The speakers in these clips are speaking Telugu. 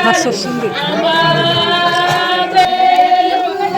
మస్తొస్తుంది.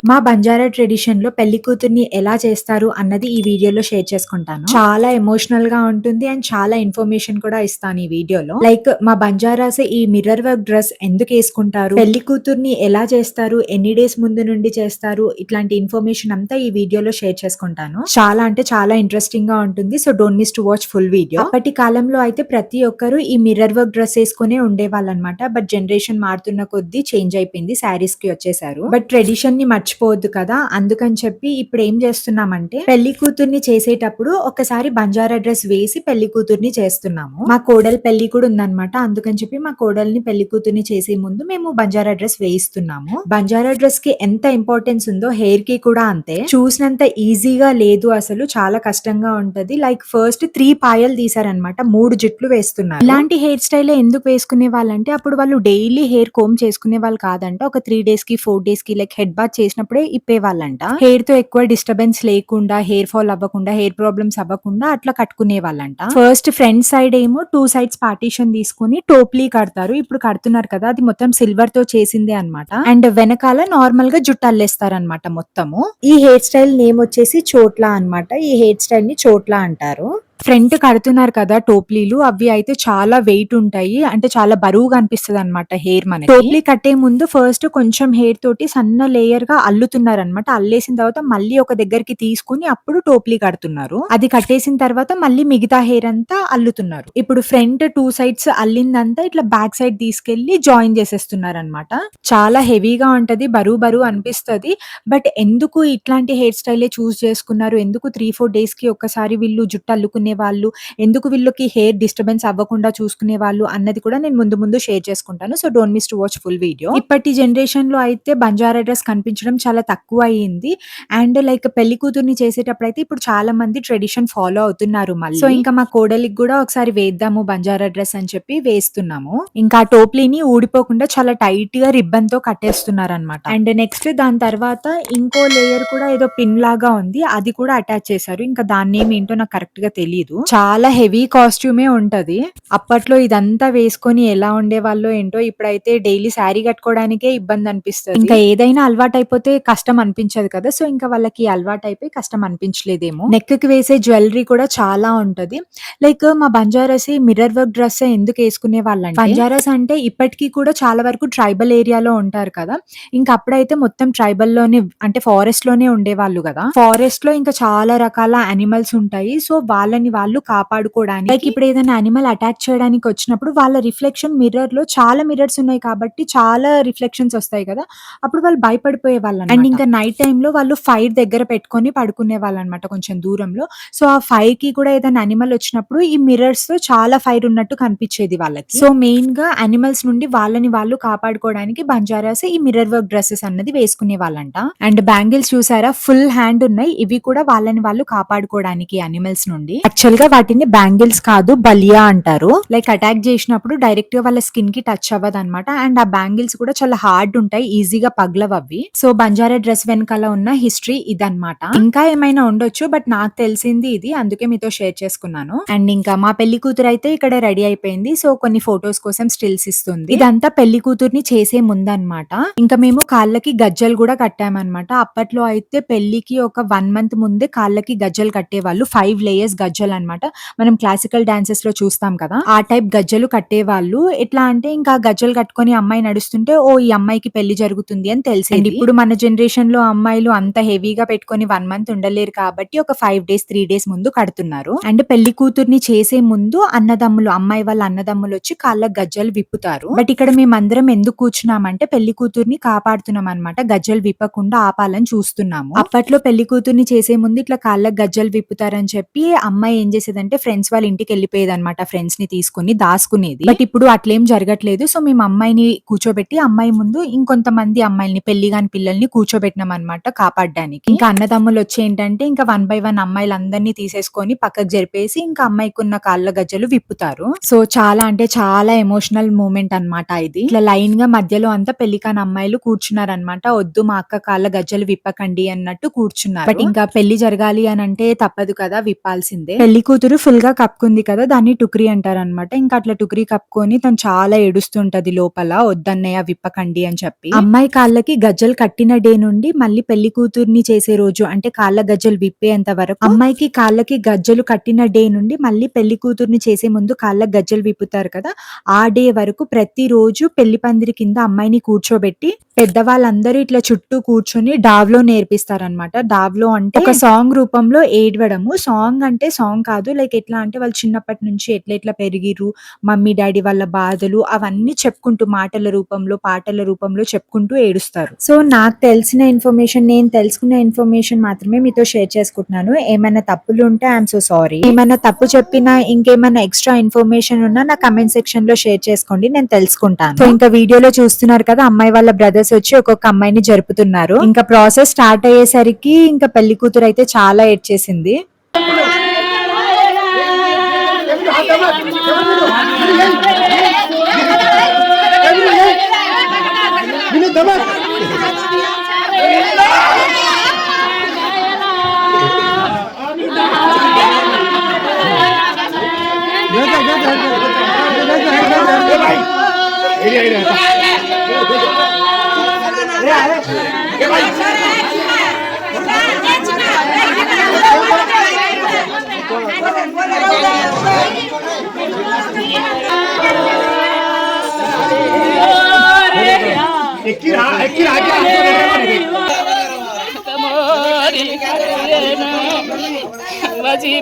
మా బంజారా ట్రెడిషన్‌లో పెళ్లి కూతుర్ని ఎలా చేస్తారు అన్నది ఈ వీడియోలో షేర్ చేసుకుంటాను. చాలా ఎమోషనల్‌గా ఉంటుంది అండ్ చాలా ఇన్ఫర్మేషన్ కూడా ఇస్తాను ఈ వీడియోలో. లైక్ మా బంజారాస్ ఈ మిర్రర్ వర్క్ డ్రెస్ ఎందుకేసుకుంటారు? పెళ్లి కూతుర్ని ఎలా చేస్తారు? ఎన్ని డేస్ ముందు నుండి చేస్తారు? ఇట్లాంటి ఇన్ఫర్మేషన్ అంతా ఈ వీడియోలో షేర్ చేసుకుంటాను. చాలా అంటే చాలా ఇంట్రెస్టింగ్‌గా ఉంటుంది. So don't miss to watch full video. అప్పటి కాలంలో అయితే ప్రతి ఒక్కరు ఈ మిర్రర్ వర్క్ డ్రెస్ ఏసుకొనే ఉండేవాళ్ళన్నమాట. బట్ జనరేషన్ మారుతున్న కొద్దీ చేంజ్ అయిపోయింది. శారీస్‌కి వచ్చేసారు. బట్ ట్రెడిషన్‌ని మర్చిపోవద్దు కదా! అందుకని చెప్పి ఇప్పుడు ఏం చేస్తున్నామంటే పెళ్లి కూతుర్ని చేసేటప్పుడు ఒకసారి బంజారా డ్రెస్ వేసి పెళ్లి కూతుర్ని చేస్తున్నాము. మా కోడలు పెళ్లి కూడా ఉందన్నమాట. అందుకని చెప్పి మా కోడల్ని పెళ్లి కూతుర్ని చేసే ముందు మేము బంజారా డ్రెస్ వేయిస్తున్నాము. బంజారా డ్రెస్ కి ఎంత ఇంపార్టెన్స్ ఉందో హెయిర్ కి కూడా అంతే. చూసినంత ఈజీగా లేదు అసలు. చాలా కష్టంగా ఉంటది. లైక్ ఫస్ట్ 3 పాయలు తీసారనమాట. 3 జుట్లు వేస్తున్నారు. ఇలాంటి హెయిర్ స్టైల్ ఎందుకు వేసుకునే వాళ్ళంటే అప్పుడు వాళ్ళు డైలీ హెయిర్ కోమ్ చేసుకునే వాళ్ళు కాదంట. ఒక 3 డేస్ కి 4 డేస్ కి లైక్ హెడ్ బాత్ చేసినప్పుడే ఇప్పేవాళ్ళంట. హెయిర్ తో ఎక్కువ డిస్టర్బెన్స్ లేకుండా, హెయిర్ ఫాల్ అవ్వకుండా, హెయిర్ ప్రాబ్లమ్స్ అవ్వకుండా అట్లా కట్టుకునే వాళ్ళంట. ఫస్ట్ ఫ్రంట్ సైడ్ ఏమో 2 సైడ్స్ పార్టీషన్ తీసుకుని టోప్లీ కడతారు. ఇప్పుడు కడుతున్నారు కదా, అది మొత్తం సిల్వర్ తో చేసిందే అన్నమాట. అండ్ వెనకాల నార్మల్ గా జుట్టు అల్లేస్తారనమాట మొత్తము. ఈ హెయిర్ స్టైల్ నేమ్ వచ్చేసి చోట్లా అన్నమాట. ఈ హెయిర్ స్టైల్ ని చోట్లా అంటారు. ఫ్రంట్ కడుతున్నారు కదా టోప్లీలు, అవి అయితే చాలా వెయిట్ ఉంటాయి. అంటే చాలా బరువుగా అనిపిస్తది అనమాట హెయిర్ మనకి. టోప్లీ కట్టే ముందు ఫస్ట్ కొంచెం హెయిర్ తోటి సన్న లేయర్ గా అల్లుతున్నారు అనమాట. అల్లేసిన తర్వాత మళ్ళీ ఒక దగ్గరికి తీసుకుని అప్పుడు టోప్లీ కడుతున్నారు. అది కట్టేసిన తర్వాత మళ్ళీ మిగతా హెయిర్ అంతా అల్లుతున్నారు. ఇప్పుడు ఫ్రంట్ 2 సైడ్స్ అల్లిందంతా ఇట్లా బ్యాక్ సైడ్ తీసుకెళ్లి జాయిన్ చేసేస్తున్నారు అనమాట. చాలా హెవీగా ఉంటది, బరువు బరువు అనిపిస్తది. బట్ ఎందుకు ఇట్లాంటి హెయిర్ స్టైలే చూస్ చేసుకున్నారు? ఎందుకు 3-4 డేస్ కి ఒక్కసారి వీళ్ళు జుట్టు అల్లుకునే వాళ్ళు, ఎందుకు వీళ్ళకి హెయిర్ డిస్టర్బెన్స్ అవ్వకుండా చూసుకునే వాళ్ళు అన్నది కూడా నేను ముందు ముందు షేర్ చేసుకుంటాను. So don't miss to watch full video. ఇప్పటి జనరేషన్ లో అయితే బంజారా డ్రెస్ కనిపించడం చాలా తక్కువ అయ్యింది. అండ్ లైక్ పెళ్లి కూతుర్ని చేసేటప్పుడు అయితే ఇప్పుడు చాలా మంది ట్రెడిషన్ ఫాలో అవుతున్నారు మళ్ళీ. సో ఇంకా మా కోడలికి కూడా ఒకసారి వేద్దాము బంజారా డ్రెస్ అని చెప్పి వేస్తున్నాము. ఇంకా టోప్లీని ఊడిపోకుండా చాలా టైట్ గా రిబ్బన్ తో కట్టేస్తున్నారు అనమాట. అండ్ నెక్స్ట్ దాని తర్వాత ఇంకో లేయర్ కూడా ఏదో పిన్ లాగా ఉంది, అది కూడా అటాచ్ చేశారు. ఇంకా దాన్ని ఏంటో నాకు కరెక్ట్ గా తెలియదు. చాలా హెవీ కాస్ట్యూమే ఉంటది. అప్పట్లో ఇదంతా వేసుకొని ఎలా ఉండేవాళ్ళో ఏంటో. ఇప్పుడైతే డైలీ శారీ కట్టుకోవడానికే ఇబ్బంది అనిపిస్తది. ఇంకా ఏదైనా అలవాటు అయిపోతే కష్టం అనిపించదు కదా. సో ఇంకా వాళ్ళకి అలవాటు అయిపోయి కష్టం అనిపించలేదేమో. నెక్ కి వేసే జ్యువెలరీ కూడా చాలా ఉంటది. లైక్ మా బంజారాస్ మిర్రర్ వర్క్ డ్రెస్ ఎందుకు వేసుకునే వాళ్ళంటే, బంజారాస్ అంటే ఇప్పటికీ కూడా చాలా వరకు ట్రైబల్ ఏరియాలో ఉంటారు కదా. ఇంకా అప్పుడైతే మొత్తం ట్రైబల్ లోనే అంటే ఫారెస్ట్ లోనే ఉండేవాళ్ళు కదా. ఫారెస్ట్ లో ఇంకా చాలా రకాల అనిమల్స్ ఉంటాయి. సో వాళ్ళని వాళ్ళు కాపాడుకోవడానికి, లైక్ ఇప్పుడు ఏదైనా అనిమల్ అటాక్ చేయడానికి వచ్చినప్పుడు వాళ్ళ రిఫ్లెక్షన్ మిర్రర్ లో, చాలా మిర్రర్స్ ఉన్నాయి కాబట్టి చాలా రిఫ్లెక్షన్స్ వస్తాయి కదా, అప్పుడు వాళ్ళు భయపడిపోయే వాళ్ళు. అండ్ ఇంకా నైట్ టైమ్ లో వాళ్ళు ఫైర్ దగ్గర పెట్టుకొని పడుకునే వాళ్ళు అనమాట, కొంచెం దూరంలో. సో ఆ ఫైర్ కి కూడా ఏదైనా అనిమల్ వచ్చినప్పుడు ఈ మిర్రర్స్ తో చాలా ఫైర్ ఉన్నట్టు కనిపించేది వాళ్ళకి. సో మెయిన్ గా అనిమల్స్ నుండి వాళ్ళని వాళ్ళు కాపాడుకోవడానికి బంజారాస్ ఈ మిర్రర్ వర్క్ డ్రెస్సెస్ అన్నది వేసుకునే వాళ్ళంట. అండ్ బ్యాంగిల్స్ చూసారా, ఫుల్ హ్యాండ్ ఉన్నాయి. ఇవి కూడా వాళ్ళని వాళ్ళు కాపాడుకోవడానికి అనిమల్స్ నుండి. యాక్చువల్ గా వాటిని బ్యాంగిల్స్ కాదు, బలియా అంటారు. లైక్ అటాక్ చేసినప్పుడు డైరెక్ట్ గా వాళ్ళ స్కిన్ కి టచ్ అవ్వదు అనమాట. అండ్ ఆ బ్యాంగిల్స్ కూడా చాలా హార్డ్ ఉంటాయి, ఈజీగా పగలవు అవి. సో బంజారా డ్రెస్ వెనకాల ఉన్న హిస్టరీ ఇదన్నమాట. ఇంకా ఏమైనా ఉండొచ్చు, బట్ నాకు తెలిసింది ఇది, అందుకే మీతో షేర్ చేసుకున్నాను. అండ్ ఇంకా మా పెళ్లి కూతురు అయితే ఇక్కడ రెడీ అయిపోయింది. సో కొన్ని ఫొటోస్ కోసం స్టిల్స్ ఇస్తుంది. ఇదంతా పెళ్లి కూతుర్ని చేసే ముందన్నమాట. ఇంకా మేము కాళ్ళకి గజ్జలు కూడా కట్టామన్నమాట. అప్పట్లో అయితే పెళ్లికి ఒక 1 మంత్ ముందే కాళ్ళకి గజ్జలు కట్టేవాళ్ళు. 5 లేయర్స్ గజ్జలు అన్నమాట. మనం క్లాసికల్ డాన్సెస్ లో చూస్తాం కదా, ఆ టైప్ గజ్జలు కట్టేవాళ్ళు. ఎట్లా అంటే ఇంకా గజ్జలు కట్టుకొని అమ్మాయి నడుస్తుంటే ఓ ఈ అమ్మాయికి పెళ్లి జరుగుతుంది అని తెలిసేది. ఇప్పుడు మన జనరేషన్ లో అమ్మాయిలు అంత హెవీగా పెట్టుకొని 1 మంత్ ఉండలేరు కాబట్టి ఒక 5 డేస్ 3 డేస్ ముందు కడుతున్నారు. అండ్ పెళ్లి కూతుర్ని చేసే ముందు అన్నదమ్ములు, అమ్మాయి వాళ్ళ అన్నదమ్ములు వచ్చి కాళ్ళ గజ్జలు విప్పుతారు. బట్ ఇక్కడ మేమందరం ఎందుకు కూర్చున్నామంటే పెళ్లి కూతుర్ని కాపాడుతున్నాం అనమాట. గజ్జలు విప్పకుండా ఆపాలని చూస్తున్నాము. అప్పట్లో పెళ్లి కూతుర్ని చేసే ముందు ఇట్లా కాళ్ళ గజ్జలు విప్పుతారని చెప్పి అమ్మాయి ఏం చేసేదంటే ఫ్రెండ్స్ వాళ్ళ ఇంటికి వెళ్ళిపోయేది అనమాట. ఫ్రెండ్స్ ని తీసుకుని దాసుకునేది. బట్ ఇప్పుడు అట్లేం జరగట్లేదు. సో మేము అమ్మాయిని కూర్చోబెట్టి అమ్మాయి ముందు ఇంకొంతమంది అమ్మాయిల్ని, పెళ్లి కాని పిల్లల్ని కూర్చోబెట్టినాం అనమాట కాపాడడానికి. ఇంకా అన్నదమ్ములు వచ్చి ఏంటంటే ఇంకా 1 by 1 అమ్మాయిలందరినీ తీసేసుకొని పక్కకు జరిపేసి ఇంకా అమ్మాయికి ఉన్న కాళ్ళ గజ్జలు విప్పుతారు. సో చాలా అంటే చాలా ఎమోషనల్ మూమెంట్ అన్నమాట ఇది. ఇట్లా లైన్ గా మధ్యలో అంతా పెళ్లి కాని అమ్మాయిలు కూర్చున్నారనమాట. వద్దు మా అక్క కాళ్ళ గజ్జలు విప్పకండి అన్నట్టు కూర్చున్నారు. బట్ ఇంకా పెళ్లి జరగాలి అని అంటే తప్పదు కదా, విప్పాల్సిందే. పెళ్లి కూతురు ఫుల్ గా కప్పుకుంది కదా, దాన్ని టుక్రీ అంటారనమాట. ఇంకా అట్లా టుక్రీ కప్పుకొని తను చాలా ఏడుస్తుంటది లోపల, వద్దన్నయ్య విప్పకండి అని చెప్పి. అమ్మాయి కాళ్ళకి గజ్జలు కట్టిన డే నుండి మళ్ళీ పెళ్లి కూతుర్ని చేసే రోజు అంటే కాళ్ళ గజ్జలు విప్పేంత వరకు, అమ్మాయికి కాళ్ళకి గజ్జలు కట్టిన డే నుండి మళ్ళీ పెళ్లి కూతుర్ని చేసే ముందు కాళ్ళ గజ్జలు విప్పుతారు కదా, ఆ డే వరకు ప్రతి రోజు పెళ్లి పందిరి కింద అమ్మాయిని కూర్చోబెట్టి పెద్దవాళ్ళందరూ ఇట్లా చుట్టూ కూర్చొని డావ్లో నేర్పిస్తారనమాట. డావ్లో అంటే ఒక సాంగ్ రూపంలో ఏడవడము. సాంగ్ అంటే సాంగ్ కాదు, లైక్ ఎట్లా అంటే వాళ్ళు చిన్నప్పటి నుంచి ఎట్లా ఎట్లా పెరిగిర్రు, మమ్మీ డాడీ వాళ్ళ బాధలు అవన్నీ చెప్పుకుంటూ మాటల రూపంలో పాటల రూపంలో చెప్పుకుంటూ ఏడుస్తారు. సో నాకు తెలిసిన ఇన్ఫర్మేషన్, నేను తెలుసుకున్న ఇన్ఫర్మేషన్ మాత్రమే మీతో షేర్ చేసుకుంటున్నాను. ఏమైనా తప్పులు ఉంటే ఐఎమ్ సో సారీ. ఏమైనా తప్పు చెప్పినా ఇంకేమైనా ఎక్స్ట్రా ఇన్ఫర్మేషన్ ఉన్నా నా కమెంట్ సెక్షన్ లో షేర్ చేసుకోండి, నేను తెలుసుకుంటాను. సో ఇంకా వీడియోలో చూస్తున్నారు కదా, అమ్మాయి వాళ్ళ బ్రదర్స్ వచ్చి ఒక్కొక్క అమ్మాయిని జరుపుతున్నారు. ఇంకా ప్రాసెస్ స్టార్ట్ అయ్యేసరికి ఇంకా పెళ్లి కూతురు అయితే చాలా ఏడ్చేసింది.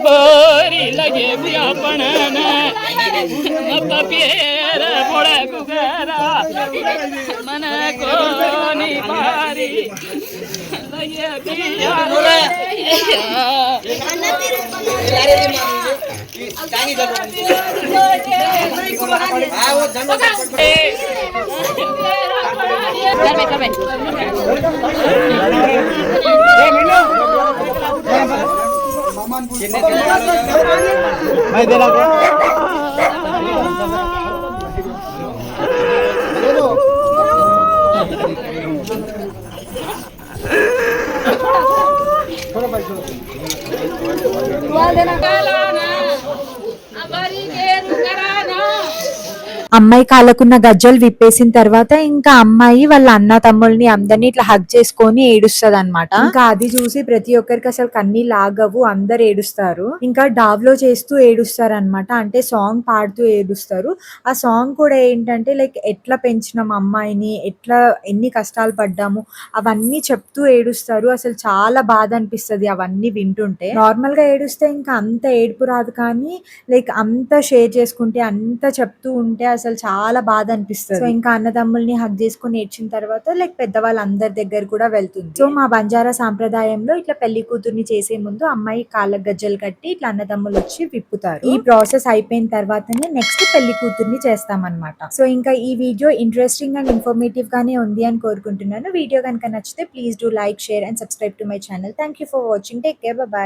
बोरी लगे अपना पेर मोड़ा गुगरा मन को नहीं पारी लगे मैं दे रहा అమ్మాయి కాళ్ళకున్న గజ్జలు విప్పేసిన తర్వాత ఇంకా అమ్మాయి వాళ్ళ అన్న తమ్ముల్ని అందరినీ ఇట్లా హగ్ చేసుకొని ఏడుస్తుంది అనమాట. ఇంకా అది చూసి ప్రతి ఒక్కరికి అసలు కన్నీళ్ళు ఆగవు, అందరు ఏడుస్తారు. ఇంకా డావ్లో చేస్తూ ఏడుస్తారు అనమాట, అంటే సాంగ్ పాడుతూ ఏడుస్తారు. ఆ సాంగ్ కూడా ఏంటంటే లైక్ ఎట్లా పెంచినాం అమ్మాయిని, ఎట్లా ఎన్ని కష్టాలు పడ్డాము అవన్నీ చెప్తూ ఏడుస్తారు. అసలు చాలా బాధ అనిపిస్తుంది అవన్నీ వింటుంటే. నార్మల్ గా ఏడుస్తే ఇంకా అంత ఏడుపు రాదు, కానీ లైక్ అంత షేర్ చేసుకుంటే అంత చెప్తూ ఉంటే అసలు చాలా బాధ అనిపిస్తుంది. సో ఇంకా అన్నదమ్ముల్ని హగ్ చేసుకుని ఏడ్చిన తర్వాత లైక్ పెద్దవాళ్ళందరి దగ్గర కూడా వెళ్తుంది. సో మా బంజారా సాంప్రదాయంలో ఇట్లా పెళ్లి కూతుర్ని చేసే ముందు అమ్మాయి కాళ్ళ గజ్జలు కట్టి ఇట్లా అన్నదమ్ములు వచ్చి విప్పుతారు. ఈ ప్రాసెస్ అయిపోయిన తర్వాతనే నెక్స్ట్ పెళ్లి కూతుర్ని చేస్తామన్నమాట. సో ఇంకా ఈ వీడియో ఇంట్రెస్టింగ్ అండ్ ఇన్ఫర్మేటివ్ గానే ఉంది అని కోరుకుంటున్నాను. వీడియో కనుక నచ్చితే please do like, share and subscribe to my channel. Thank you for watching. Take care, by.